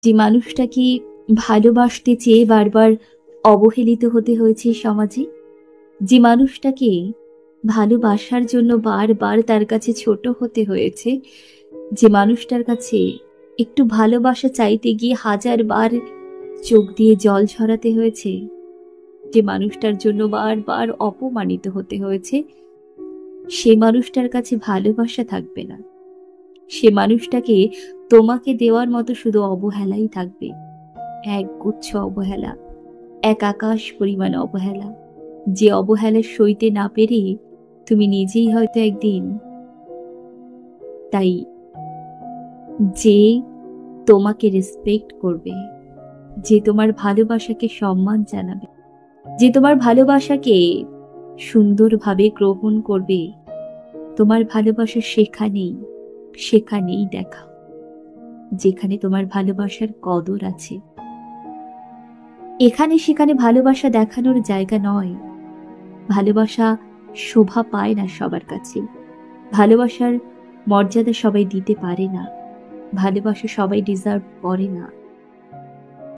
যে মানুষটাকে ভালোবাসতে চেয়ে বারবার অবহেলিত হতে হয়েছে সমাজে, যে মানুষটাকে ভালোবাসার জন্য বারবার তার কাছে ছোট হতে হয়েছে, যে মানুষটার কাছে একটু ভালোবাসা চাইতে গিয়ে হাজারবার চোখ দিয়ে জল ঝরাতে হয়েছে, যে মানুষটার জন্য বারবার অপমানিত হতে হয়েছে, সে মানুষটার কাছে ভালোবাসা থাকবে না। সে মানুষটাকে তোমাকে দেওয়ার মতো শুধু অবহেলাই থাকবে, এক গুচ্ছ অবহেলা, এক আকাশ পরিমাণ অবহেলা, যে অবহেলা সইতে না পেরে তুমি নিজেই হয়তো একদিন, তাই যে তোমাকে রেসপেক্ট করবে, যে তোমার ভালোবাসাকে সম্মান জানাবে, যে তোমার ভালোবাসাকে সুন্দরভাবে গ্রহণ করবে, তোমার ভালোবাসা সেখানেই দেখা, যেখানে তোমার ভালোবাসার কদর আছে। এখানে সেখানে ভালোবাসা দেখানোর জায়গা নয়। ভালোবাসা শোভা পায় না সবার কাছে, ভালোবাসার মর্যাদা সবাই দিতে পারে না, ভালোবাসা সবাই ডিজার্ভ করে না।